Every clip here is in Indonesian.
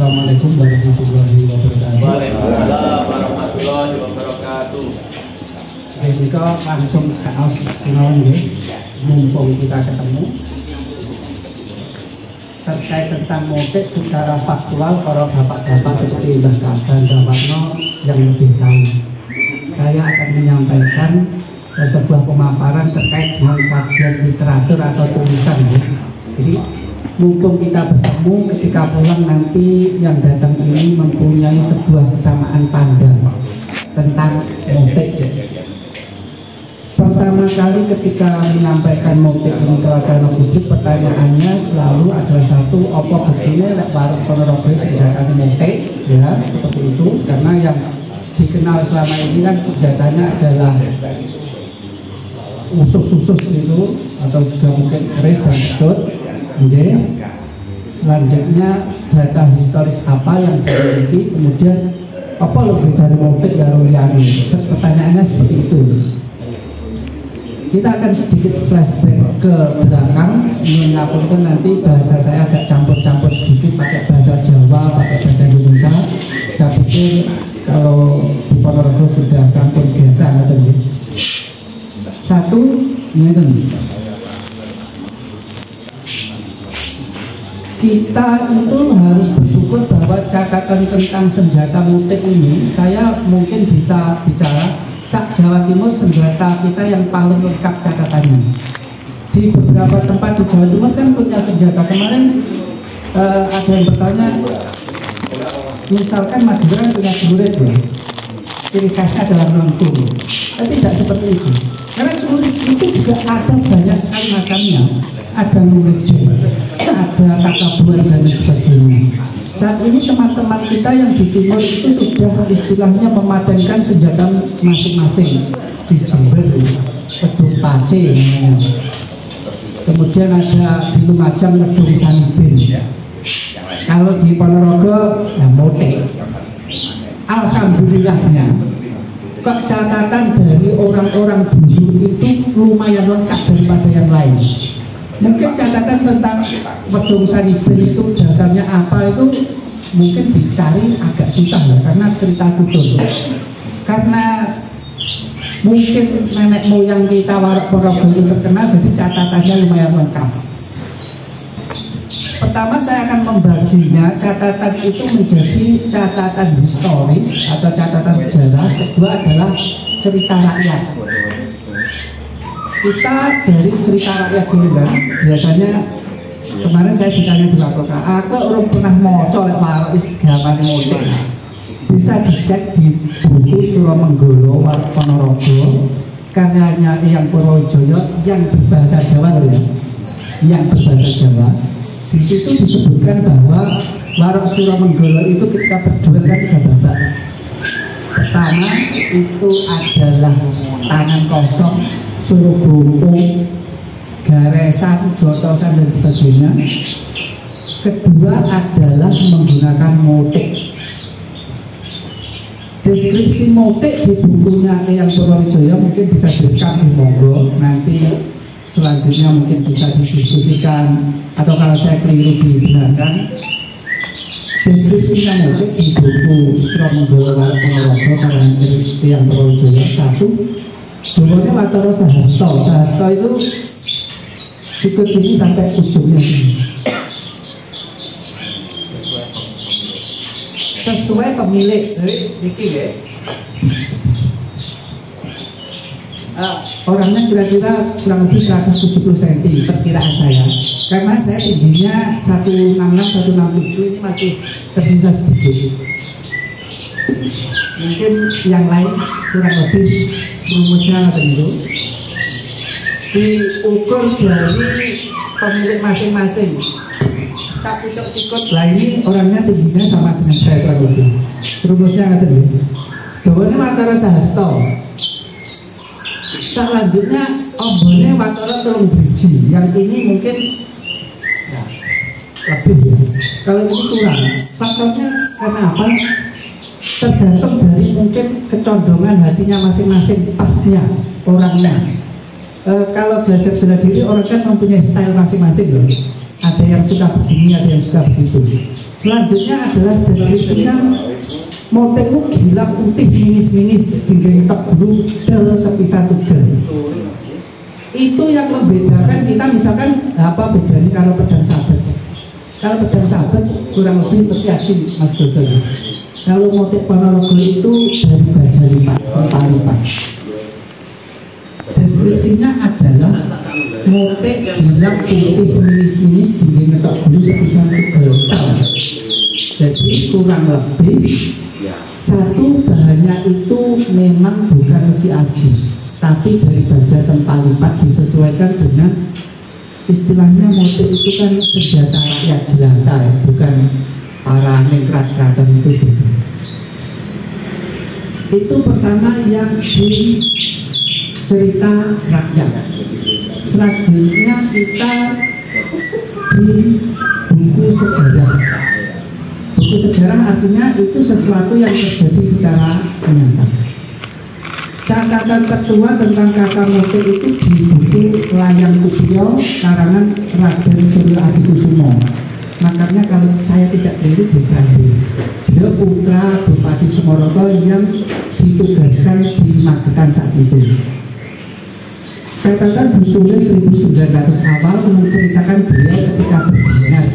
Assalamualaikum warahmatullahi wabarakatuh. Waalaikumsalam warahmatullahi wabarakatuh. Kita langsung kaos kenalan ya, mumpung kita ketemu terkait tentang motif secara faktual. Para bapak-bapak seperti Mbah Kaban, Mbah Warno yang lebih tahu. Saya akan menyampaikan sebuah pemaparan terkait dengan kajian literatur atau tulisan ya. Jadi mumpung kita bertemu, ketika pulang nanti yang datang ini mempunyai sebuah kesamaan pandang tentang motif ya. Pertama kali ketika menyampaikan motif ini ke wacana publik, pertanyaannya selalu adalah satu, apa begini lek Warok Ponorogo senjatanya motif ya, seperti itu. Karena yang dikenal selama ini kan senjatanya adalah usus-usus itu, atau juga mungkin keris dan pedut. Okay. Selanjutnya data historis apa yang dimiliki, kemudian apa lebih dari motif karo liyane. Pertanyaannya seperti itu. Kita akan sedikit flashback ke belakang, mengapunten nanti bahasa saya agak campur-campur sedikit, pakai bahasa Jawa, pakai bahasa Indonesia. Saya pikir kalau di Ponorogo sudah sampun biasa, gitu. Satu, ini kita itu harus bersyukur bahwa catatan tentang senjata motif ini, saya mungkin bisa bicara sak Jawa Timur senjata kita yang paling lengkap catatannya. Di beberapa tempat di Jawa Timur kan punya senjata. Kemarin ada yang bertanya, misalkan Madura punya celurit ya, ciri khasnya adalah melengkung. Tidak seperti itu. Karena celurit itu juga ada banyak sekali macamnya. Ada lurit, ada takabuan dan sebagainya. Saat ini teman-teman kita yang di timur itu sudah istilahnya mematenkan senjata masing-masing. Di Jember, pedung pace namanya. Kemudian ada di Lumajang pedung sanibin. Kalau di Ponorogo, ya motif. Alhamdulillahnya, kok catatan dari orang-orang dulu itu lumayan lengkap daripada yang lain. Mungkin catatan tentang pedung sanibin itu dasarnya apa itu mungkin dicari agak susah ya, karena cerita tutur. Karena mungkin nenek moyang kita Warok Ponorogo itu terkenal, jadi catatannya lumayan lengkap. Pertama saya akan membaginya, catatan itu menjadi catatan historis atau catatan sejarah. Kedua adalah cerita rakyat. Kita dari cerita rakyat dulu kan, biasanya kemarin saya ditanya di Wakoka, aku belum pernah moco lek Warok gamane motif. Bisa dicek di buku Suromenggolo Warok Ponorogo karyanya Eyang Purwowijoyo yang berbahasa Jawa loh ya, yang berbahasa Jawa. Di situ disebutkan bahwa Warok Suromenggolo itu ketika berduel kan 3 babak. Pertama itu adalah tangan kosong, suruh gumpung, garesan, jotosan dan sebagainya. Kedua adalah menggunakan motif. Deskripsi motif di bukunya Eyang Purwowijoyo mungkin bisa direkam di monggo, nanti selanjutnya mungkin bisa didiskusikan atau kalau saya keliru dibenarkan. Deskripsinya motif di buku Suromenggolo Warok Ponorogo karangan Eyang Purwowijoyo. Satu, Dungone Watara Sahasto. Sahasto itu sikut sini sampai ujungnya sini. Sesuai pemilik, ini ya. Orangnya kira-kira kurang lebih 170 cm perkiraan saya. Karena saya tingginya 166, 167, ini masih tersisa sedikit. Mungkin yang lain kurang lebih rumusnya tentu diukur dari pemilik masing-masing. Tak pucuk sikut lah, ini orangnya tingginya sama dengan saya kurang lebih. Rumusnya ada dulu. Dawane Watara Sahasto. Selanjutnya ombone Watara 3 driji. Yang ini mungkin ya, lebih ya. Kalau ini kurang. Faktornya kenapa? Tergantung dari mungkin kecondongan hatinya masing-masing, pasnya orangnya. Kalau belajar bela diri, orang kan mempunyai style masing-masing loh. Ada yang suka begini, ada yang suka begitu. Selanjutnya adalah deskripsinya motifmu gila putih minis-minis hingga tok bulu del sepisan tugel. Itu yang membedakan kita, misalkan apa bedanya kalau pedang sahabat. Kalau pedang sahabat kurang lebih pesiaci Mas Dodo. Kalau motif Ponorogo itu dari baja lipat, lipat. Deskripsinya adalah motif gila putih minis-minis hingga tok bulu sepisan tugel. Jadi kurang lebih satu bahannya itu memang bukan si aji, tapi dari baja tempal lipat disesuaikan dengan istilahnya motif itu kan senjata rakyat jelata ya, bukan para ningrat keraton itu sih. Itu pertama yang di cerita rakyat. Selanjutnya kita di buku sejarah. Buku sejarah artinya itu sesuatu yang terjadi secara nyata. Catatan tertua tentang kata motif itu di buku Layang Kupiyo karangan Raden Suryo Adikusumo. Makanya kalau saya tidak keliru bisa dia putra Bupati Sumoroto yang ditugaskan di Magetan saat itu. Catatan ditulis 1900 awal menceritakan beliau ketika berdinas.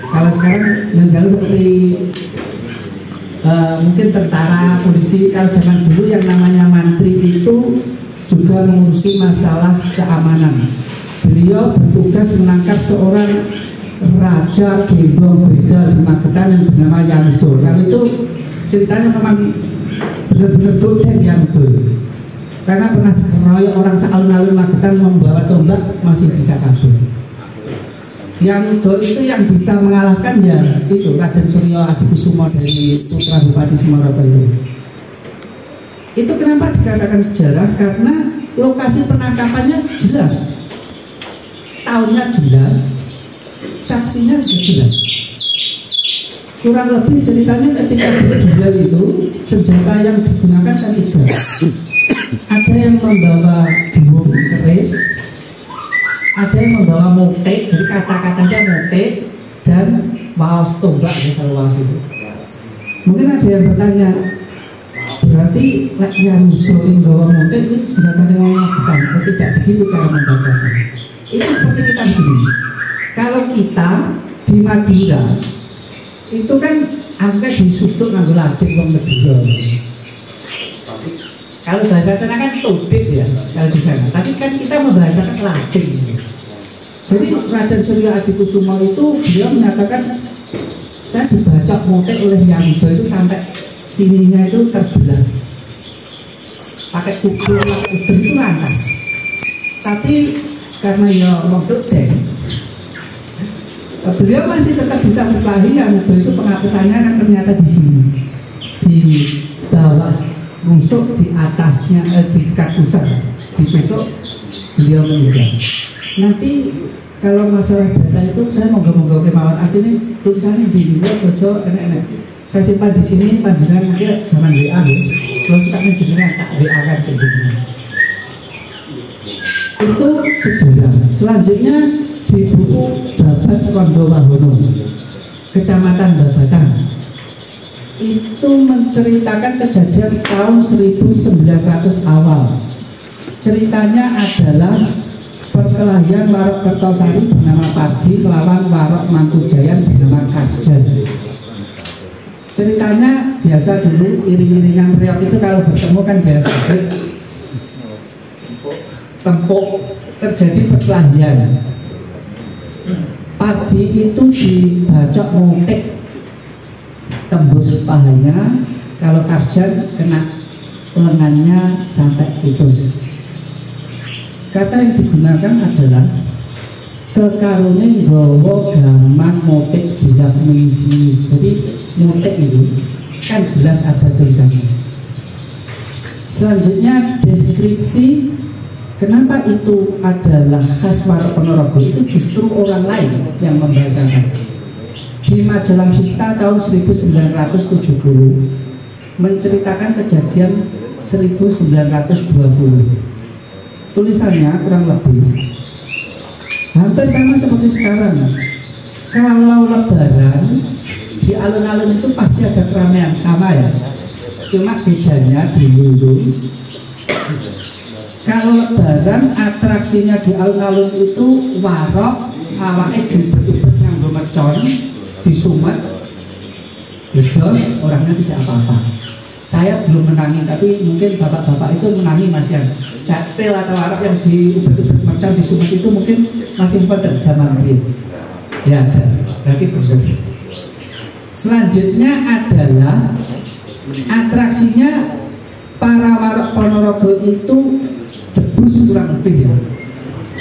Kalau sekarang misalnya seperti mungkin tentara, polisi, kalau zaman dulu yang namanya mantri itu juga mengurusi masalah keamanan. Beliau bertugas menangkap seorang raja gembong begal di Magetan yang bernama Yamdo. Kalau itu ceritanya memang benar-benar dodeng Yamdo, karena pernah dikeroyok orang sealun-alun Magetan membawa tombak masih bisa kabur. Yang itu yang bisa mengalahkan ya itu Raden Suryo Adikusumo dari putra Bupati Sumoroto itu. Itu kenapa dikatakan sejarah? Karena lokasi penangkapannya jelas, tahunnya jelas, saksinya juga jelas. Kurang lebih ceritanya ketika berduel itu senjata yang digunakan kan tiga. Ada yang membawa bumbung keris, ada yang membawa motek, jadi kata-katanya motek dan waos tombak ya, kalau waos itu. Mungkin ada yang bertanya, berarti yang sering bawa motek itu senjata yang mengatakan, atau tidak begitu cara membacakan. Itu seperti kita begini. Kalau kita di Madura itu kan angka disudut nganggo lading wong Madura. Kalau bahasa sana kan tubik ya, kalau di sana. Tapi kan kita membahasakan lading. Jadi Raden Suryo Adikusumo itu beliau menyatakan, saya dibacok motek oleh Yamdo itu sampai sininya itu terbelah, pakai pukul itu rantas. Tapi karena ya modok deh, beliau masih tetap bisa berkelahi. Yamdo itu pengapesannya kan ternyata di sini, di bawah rusuk, di atasnya di kakusan ditusuk, beliau meninggal. Nanti kalau masalah data itu saya monggo-monggo kemauan, artinya tulisannya di luar jojo enak-enak. Saya simpan di sini, panjenengan mungkin zaman WA ya. Kalau suka jenengan tak WA kan jenengan. Itu sejarah. Selanjutnya di buku Babat Kondowahono, Kecamatan Babatan. Itu menceritakan kejadian tahun 1900 awal. Ceritanya adalah perkelahian Warok Kertosari bernama Pardi melawan Warok Mangkujayan bernama Karjan. Ceritanya biasa dulu iring-iringan reok itu kalau bertemu kan biasa tempuk, terjadi perkelahian. Pardi itu dibacok motek tembus pahanya, kalau Karjan kena lengannya sampai putus. Kata yang digunakan adalah kekarune nggawa gaman motek gilap minis-minis. Jadi motek itu kan jelas ada tulisannya. Selanjutnya deskripsi kenapa itu adalah khas Warok Ponorogo itu justru orang lain yang membahasakan. Di majalah Vista tahun 1970 menceritakan kejadian 1920. Tulisannya kurang lebih hampir sama seperti sekarang. Kalau lebaran di alun-alun itu pasti ada keramaian sama ya. Cuma bedanya dulu kalau lebaran atraksinya di alun-alun itu warok, awake dibet-bet nganggo mercon, disumet, bedos, orangnya tidak apa-apa. Saya belum menangi, tapi mungkin bapak-bapak itu menangi Mas Yan. Catel atau warok yang diubet-ubet mercon, disumet itu mungkin masih pada zaman itu. Ya, berarti benar. Selanjutnya adalah atraksinya para warok Ponorogo itu debus kurang lebih ya,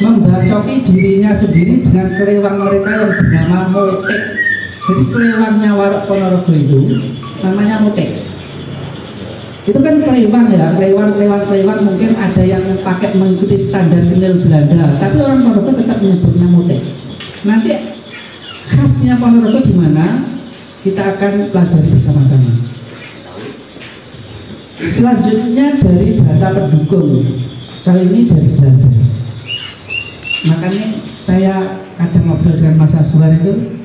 membacoki dirinya sendiri dengan kelewang mereka yang bernama motek. Jadi kelewangnya warok Ponorogo itu namanya motek. Itu kan kelewang ya, kelewang mungkin ada yang pakai mengikuti standar kenil Belanda, tapi orang Ponorogo tetap menyebutnya motek. Nanti khasnya Ponorogo di mana? Kita akan pelajari bersama-sama. Selanjutnya dari data pendukung, kali ini dari Belanda. Makanya saya kadang ngobrol dengan Mas Aswar itu,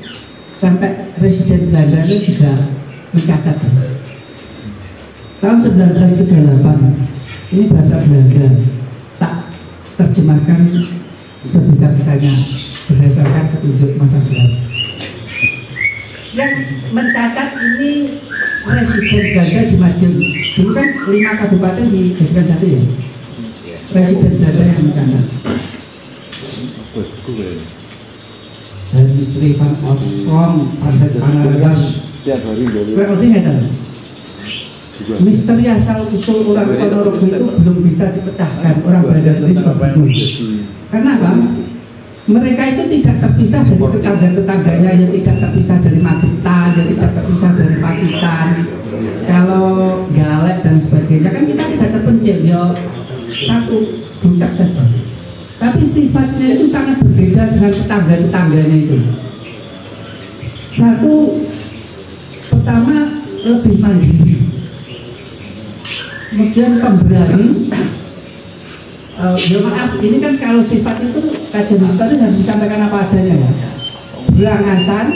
sampai residen Belanda itu juga mencatat. Tahun 1938, ini bahasa Belanda, tak terjemahkan sebisa-bisanya berdasarkan petunjuk Mas Aswar. Yang mencatat ini residen Belanda di Madiun. Dulu kan 5 kabupaten dijadikan satu ya. Residen Belanda yang mencatat. Dan misteri Van Oostrom, Van het Panaragas. Berarti nggak. Misteri asal usul orang Ponorogo itu belum bisa dipecahkan. Orang Belanda sendiri juga bingung. Karena apa? Mereka itu tidak terpisah dari tetangga-tetangganya, yang tidak terpisah dari Magetan, yang tidak terpisah dari Pacitan. Kalau Galek dan sebagainya kan kita tidak terpencil, ya satu budak saja. Tapi sifatnya itu sangat berbeda dengan tetangga-tetangganya itu. Satu, pertama lebih mandiri, kemudian pemberani. Ya maaf, ini kan kalau sifat itu kajian historis harus disampaikan apa adanya ya. Berangasan,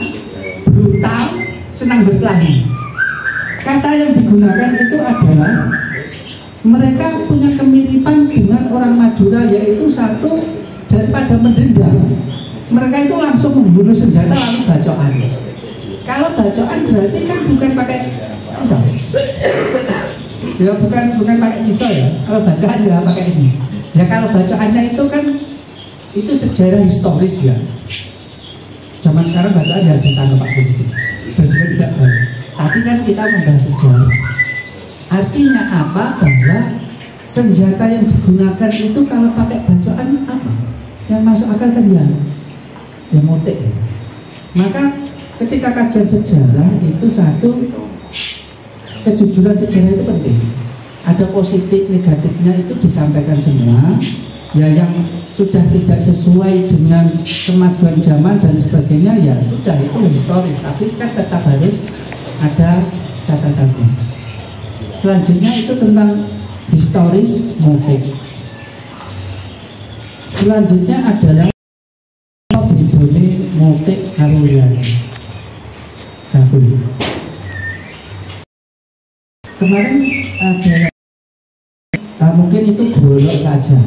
brutal, senang berkelahi. Kata yang digunakan itu adalah mereka punya kemiripan dengan orang Madura, yaitu satu, daripada mendendam, mereka itu langsung membunuh senjata lalu bacokan. Kalau bacokan berarti kan bukan pakai pisau. Ya bukan pakai pisau ya. Kalau bacokan ya pakai ini. Ya kalau bacaannya itu kan itu sejarah historis ya. Zaman sekarang bacaan ya ditangkap Pak polisi dan juga tidak baik. Tapi kan kita membahas sejarah. Artinya apa? Bahwa senjata yang digunakan itu kalau pakai bacaan apa? Yang masuk akal kan ya motek ya. Maka ketika kajian sejarah itu satu, kejujuran sejarah itu penting. Ada positif negatifnya itu disampaikan semua. Ya yang sudah tidak sesuai dengan kemajuan zaman dan sebagainya ya sudah itu historis, tapi kan tetap harus ada catatannya. Selanjutnya itu tentang historis motif. Selanjutnya adalah bedone motif karo liyane. Satu. Kemarin ada mungkin itu golok saja.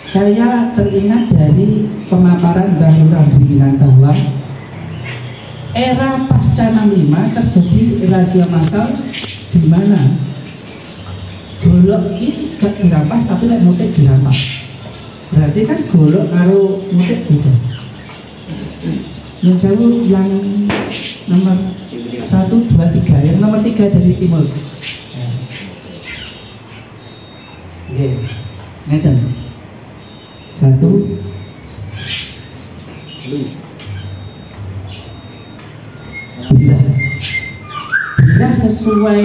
Saya teringat dari pemaparan Mbah Lurah Bimbingan bahwa era pasca 65 terjadi rahasia massal di mana golok ini gak dirampas tapi lek motif dirampas. Berarti kan golok karo motif beda. Yang jauh yang nomor 1, 2, 3, yang nomor 3 dari timur. Oke, ngeten. 1, bila sesuai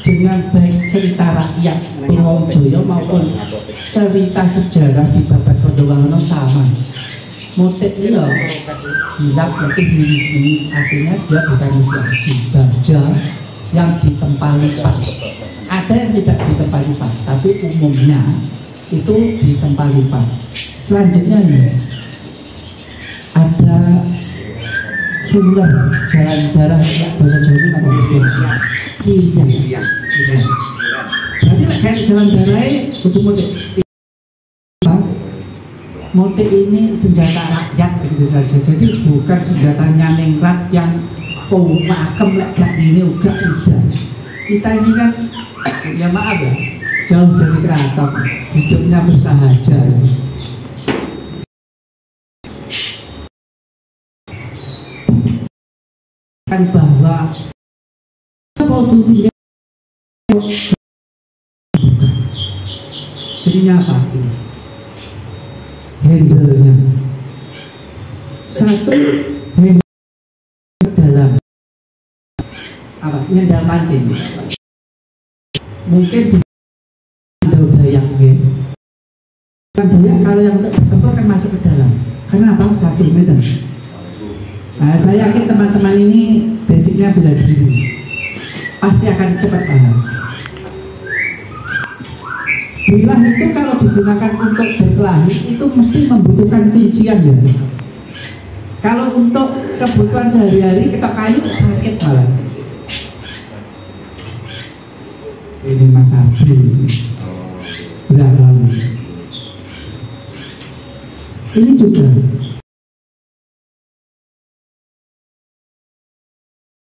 dengan baik cerita rakyat Purworejo maupun cerita sejarah di Babat Kondowarono sama. Motif ini loh hilap putih minis-minis, artinya dia bukan isi aji baja yang ditempa lipat. Ada yang tidak ditempa lipat, tapi umumnya itu ditempa lipat. Selanjutnya ini ada sumber jalan darah bahasa Jawa ini apa mesti kirian. Berarti lah kayak jalan darah itu motif ini senjata rakyat gitu saja. Jadi bukan senjatanya ningrat yang pakem lek gak ini uga udah. Kita ini kan ya maaf ya jauh dari keraton, hidupnya bersahaja. Kan bahwa kalau tinggal jadinya apa? Handle-nya satu handle dalam apa? Nyendal pancing mungkin bisa dayak gitu. Kan dayak kalau yang untuk bertempur kan masuk ke dalam. Kenapa? 1 meter. Nah, saya yakin teman-teman ini basicnya bela diri, pasti akan cepat paham. Bilah itu kalau digunakan untuk berkelahi itu mesti membutuhkan kuncian ya. Kalau untuk kebutuhan sehari-hari ketok kayu sakit malah. Ini Mas Adi berapa? Ini juga